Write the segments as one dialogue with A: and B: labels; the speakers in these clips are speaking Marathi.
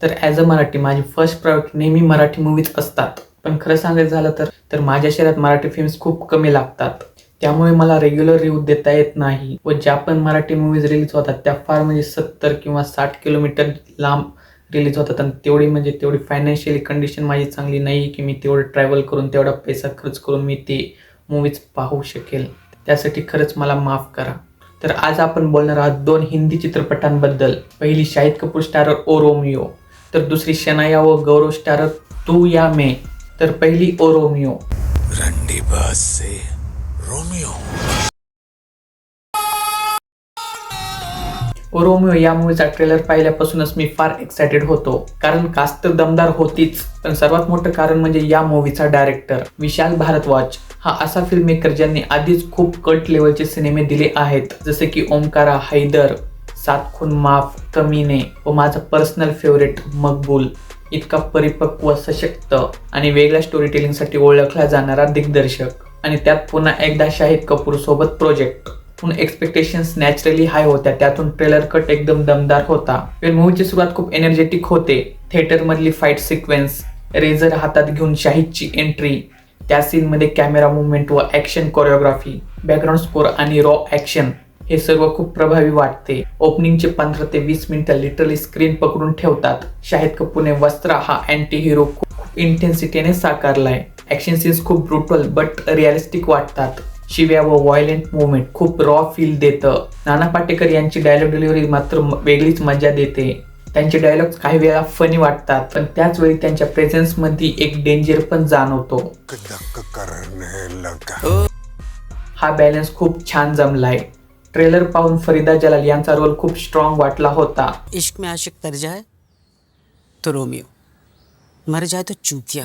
A: तर ॲज अ मराठी माझी फर्स्ट प्रायोरिटी नेहमी मराठी मूवीज असतात. पण खरं सांगायचं झालं तर माझ्या शहरात मराठी फिल्म्स खूप कमी लागतात. त्यामुळे मला रेग्युलर रिव्ह्यू देता येत नाही व ज्या पण मराठी मूवीज रिलीज होतात त्या फार म्हणजे 70 किंवा 60 किलोमीटर लांब रिलीज होतात आणि तेवढी फायनान्शियली कंडिशन माझी चांगली नाही की मी तेवढं ट्रॅव्हल करून तेवढा पैसा खर्च करून मी ते मूवीज पाहू शकेल. त्यासाठी खरंच मला माफ करा. तर आज आपण बोलणार आहोत 2 हिंदी चित्रपटांबद्दल. पहिली शाहिद कपूर स्टारर ओ रोमियो, तर दुसरी शनाया व गौरव स्टारर तू या मैं. तर पहिली ओ रोमियो.
B: रंडीबाज से रोमियो.
A: ओ रोमियो या मूवीचा ट्रेलर पाहिल्यापासूनच मी फार एक्सायटेड होतो, कारण कास्ट तर दमदार होतीच, पण सर्वात मोठं कारण म्हणजे या मूवीचा डायरेक्टर विशाल भारद्वाज हा असा फिल्म मेकर ज्यांनी आधीच खूप कल्ट लेवलचे सिनेमे दिले आहेत, जसे की ओमकारा, हैदर, सात खून माफ, कमीने व माझा पर्सनल फेवरेट मकबूल. इतका परिपक्व, सशक्त आणि वेगळ्या स्टोरी टेलिंगसाठी ओळखला जाणारा दिग्दर्शक आणि त्यात पुन्हा एकदा शाहिद कपूर सोबत प्रोजेक्ट. म्हणून एक्सपेक्टेशन्स नॅचरली हाय होत्या. त्यातून ट्रेलर कट एकदम दमदार होता. मूवीची सुरुवात खूप एनर्जेटिक होते. थिएटर मधली फाईट सिक्वेन्स, रेझर हातात घेऊन शाहिदची एंट्री, त्या सीन मध्ये कॅमेरा मुवमेंट व ऍक्शन कोरिओग्राफी, बॅकग्राऊंड स्कोर आणि रॉ ऍक्शन हे सर्व खूप प्रभावी वाटते. ओपनिंगचे 15 ते 20 मिनिटं लिटरली स्क्रीन पकडून ठेवतात. शाहिद कपूरने वस्त्रा हा अँटी हिरो खूप इंटेन्सिटीने साकारलाय. ऍक्शन सीन्स खूप ब्रुटल बट रिअलिस्टिक वाटतात. शिव्या व व्हायलेंट मुवमेंट खूप रॉ फील देतं. नाना पाटेकर यांची डायलॉग डिलिव्हरी मात्र वेगळीच मजा देते. त्यांचे डायलॉग्स काही वेळा फनी वाटतात, पण त्याच वेळी त्यांच्या प्रेझेन्स मध्ये एक डेंजर पण जाणवतो. हा बॅलन्स खूप छान जमलाय. ट्रेलर पाहून फरीदा जलाल यांचा रोल खूप स्ट्रॉंग वाटला होता.
C: इश्क में आशिक तर जाए तो रोमियो, मर जाए तो चूतिया.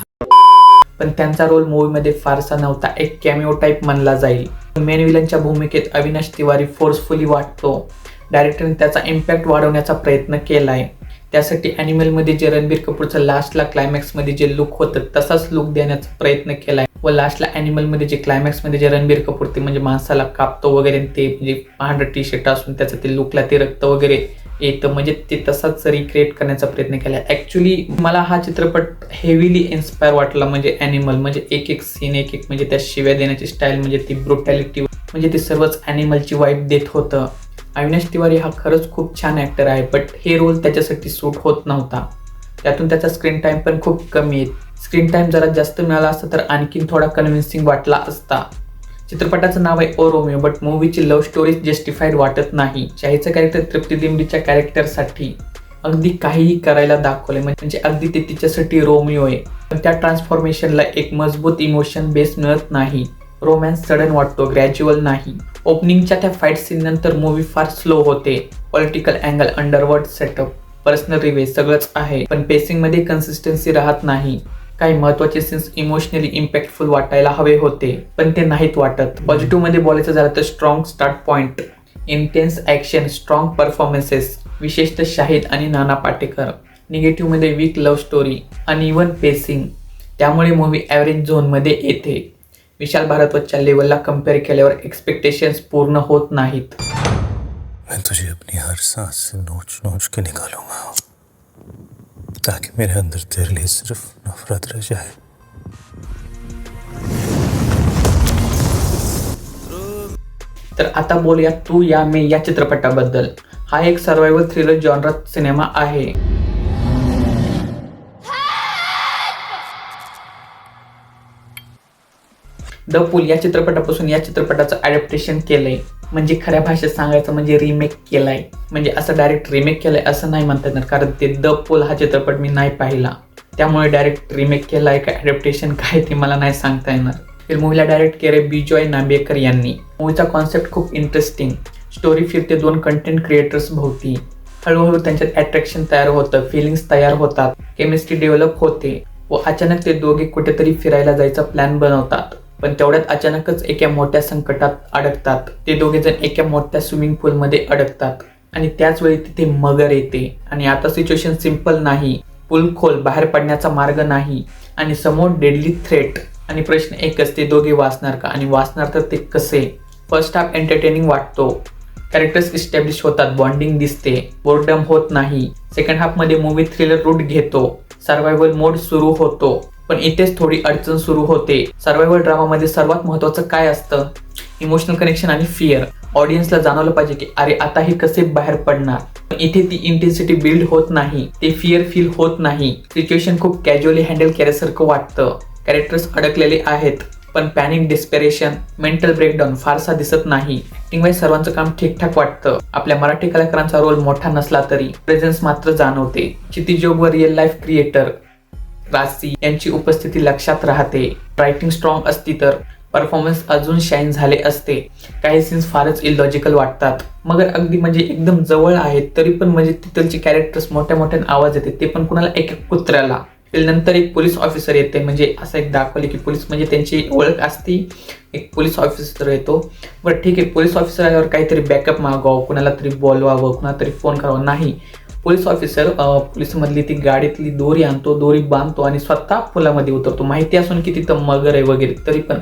A: पण त्यांचा रोल मूवीमध्ये फारसा नव्हता. एक कॅमिओ टाईप मानला जाईल. मेन विलनच्या भूमिकेत अविनाश तिवारी फोर्सफुली वाटतो. डायरेक्टरने त्याचा इम्पॅक्ट वाढवण्याचा प्रयत्न केलाय. त्यासाठी ॲनिमलमध्ये जे रणबीर कपूरचं लास्टला क्लायमॅक्समध्ये जे लुक होतं तसाच लुक देण्याचा प्रयत्न केलाय व लास्टला ॲनिमलमध्ये जे क्लायमॅक्समध्ये जे रणबीर कपूर ते म्हणजे माणसाला कापतो वगैरे, ते म्हणजे पांढरं टी शर्ट असून त्याचं ते लुकला ते रक्त वगैरे येतं, म्हणजे ते तसाच रिक्रिएट करण्याचा प्रयत्न केला. ॲक्च्युली मला हा चित्रपट हेवीली इन्स्पायर वाटला. म्हणजे ॲनिमल म्हणजे एक सीन एक म्हणजे त्या शिव्या देण्याची स्टाईल, म्हणजे ती ब्रुटॅलिटी, म्हणजे ते सर्वच ॲनिमलची वाईब देत होतं. अविनाश तिवारी हा खरंच खूप छान ॲक्टर आहे, बट हे रोल त्याच्यासाठी सूट होत नव्हता. त्यातून त्याचा स्क्रीन टाइम पण खूप कमी आहे. स्क्रीन टाइम जरा जास्त मिळाला असता तर आणखीन थोडा कन्व्हिन्सिंग वाटला असता. चित्रपटाचं नाव आहे ओ रोमियो, बट मूवीची लव्ह स्टोरी जस्टिफाईड वाटत नाही. शाहीचं कॅरेक्टर तृप्ती दिंडीच्या कॅरेक्टरसाठी अगदी काहीही करायला दाखवले, म्हणजे अगदी ते तिच्यासाठी रोमियो आहे, पण त्या ट्रान्सफॉर्मेशनला एक मजबूत इमोशन बेस मिळत नाही. रोमॅन्स सडन वाटतो, ग्रॅज्युअल नाही. ओपनिंगच्या त्या फाईट सीन नंतर मूवी फार स्लो होते. Political angle, underworld setup, personal रिव्हे सगळंच आहे, पण पेसिंग मध्ये कन्सिस्टन्सी राहत नाही. काही महत्त्वाचे सीन्स इमोशनली इम्पॅक्टफुल वाटायला हवे होते, पण ते नाहीत वाटत. पॉझिटिव्ह मध्ये बोलायचं झालं तर strong start point, intense action, strong performances, विशेषतः शाहिद आणि नाना पाटेकर. निगेटिव्ह मध्ये weak love story, uneven pacing, त्यामुळे मूवी ॲव्हरेज झोनमध्ये येते. विशाल भारद्वाजच्या लेवलला कम्पेअर केल्यावर एक्सपेक्टेशन्स पूर्ण होत नाहीत.
B: मैं तुझे अपनी हर सांस से नोच नोच के निकालूंगा, ताकि मेरे अंदर तेरे लिए सिर्फ नफरत रह जाए.
A: तर आता बोलूया तू या मैं या चित्रपटाबद्दल. हा एक सर्व्हायवल थ्रिलर जॉनरात सिनेमा आहे. द पूल या चित्रपटापासून या चित्रपटाचं अडॅप्टेशन केलंय, म्हणजे खऱ्या भाषेत सांगायचं म्हणजे रिमेक केलाय. म्हणजे असं डायरेक्ट रिमेक केलंय असं नाही म्हणता येणार, कारण ते द पूल हा चित्रपट मी नाही पाहिला, त्यामुळे डायरेक्ट रिमेक केलाय का अडॅप्टेशन काय ते मला नाही सांगता येणार. मूवीला डायरेक्ट केले बिजॉय नांबेकर यांनी. मूवीचा कॉन्सेप्ट खूप इंटरेस्टिंग. स्टोरी फिरते 2 कंटेंट क्रिएटर्स भोवती. हळूहळू त्यांच्यात अट्रॅक्शन तयार होतं, फिलिंग्स तयार होतात, केमिस्ट्री डेव्हलप होते व अचानक ते दोघे कुठेतरी फिरायला जायचा प्लॅन बनवतात. पण तेवढ्यात अचानकच एका मोठ्या संकटात अडकतात. ते दोघे जण एका मोठ्या स्विमिंग पूलमध्ये अडकतात आणि त्याच वेळी तिथे मगर येते. आणि आता सिच्युएशन सिंपल नाही. पूल खोल, बाहेर पडण्याचा मार्ग नाही आणि समोर डेडली थ्रेट. आणि प्रश्न एकच, ते दोघे वाचणार का आणि वाचणार तर ते कसे. फर्स्ट हाफ एंटरटेनिंग वाटतो. कॅरेक्टर्स इस्टॅब्लिश होतात, बॉन्डिंग दिसते, बोर्डम होत नाही. सेकंड हाफ मध्ये मूवी थ्रिलर रूट घेतो, सर्व्हायव्हल मोड सुरू होतो. पण इथेच थोडी अडचण सुरू होते. सर्व्हायव्हल ड्रामा मध्ये सर्वात महत्वाचं काय असतं? इमोशनल कनेक्शन आणि फिअर. ऑडियन्सला जाणवलं पाहिजे की अरे आता हे कसे बाहेर पडणार. पण इथे ती इंटेन्सिटी बिल्ड होत नाही, ते फिअर फील होत नाही. सिच्युएशन खूप कॅज्युअली हँडल केल्यासारखं वाटतं. कॅरेक्टर्स अडकलेले आहेत, पण पॅनिक, डिस्पेरेशन, मेंटल ब्रेकडाऊन फारसा दिसत नाही. ऍक्टिंग वाईज सर्वांचं काम ठीकठाक वाटतं. आपल्या मराठी कलाकारांचा रोल मोठा नसला तरी प्रेझेन्स मात्र जाणवते. क्षितिजोग व रिअल लाईफ क्रिएटर राजसी यांची उपस्थिती लक्षात राहते. रायटिंग स्ट्रॉंग असती तर परफॉर्मन्स अजून शाईन झाले असते. काही सीन्स फारच इलॉजिकल वाटतात. मगर अगदी म्हणजे एकदम जवळ आहेत तरी पण म्हणजे तिथलचे कॅरेक्टर्स मोठ्या मोठ्याने आवाज येते, ते पण कुणाला एक एक कुत्र्याला. नंतर एक पोलीस ऑफिसर येते, म्हणजे असं एक दाखवले की पोलीस म्हणजे त्यांची ओळख असती. एक पोलीस ऑफिसर येतो. बरं ठीक आहे, पोलीस ऑफिसर आल्यावर काहीतरी बॅकअप मागवावं, कुणाला तरी बोलवावं, कुणाला तरी फोन करावं. नाही, पोलीस ऑफिसर पोलीसमधली ती गाडीतली दोरी आणतो, दोरी बांधतो आणि स्वतः पुलामध्ये उतरतो. माहिती असून की तिथं मगर आहे वगैरे, तरी पण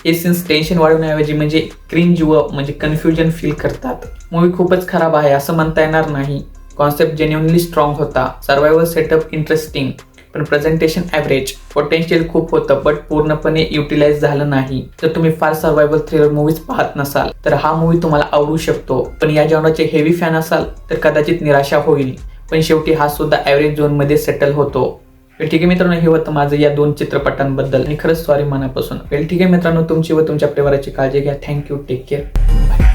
A: हे सीन्स टेन्शन वाढवण्याऐवजी म्हणजे क्रिंज व म्हणजे कन्फ्युजन फील करतात. मूवी खूपच खराब आहे असं म्हणता येणार नाही. कॉन्सेप्ट जेन्युइनली स्ट्रॉंग होता. सर्व्हायव्हल सेटअप इंटरेस्टिंग, पण प्रेझेंटेशन ॲव्हरेज. पोटेन्शियल खूप होतं बट पूर्णपणे युटिलाइज झालं नाही. जर तुम्ही फार सर्व्हायव्हल थ्रिलर मूवीज पाहत नसाल तर हा मूवी तुम्हाला आवडू शकतो. पण या जॉनरचे हेवी फॅन असाल तर कदाचित निराशा होईल. पण शेवटी हा सुद्धा ॲव्हरेज झोनमध्ये सेटल होतो. ठीक आहे मित्रांनो, हे होतं माझं या 2 चित्रपटांबद्दल आणि खरंच सॉरी मनापासून. ठीक आहे मित्रांनो, तुमची व तुमच्या परिवाराची काळजी घ्या. Thank you, take care, bye.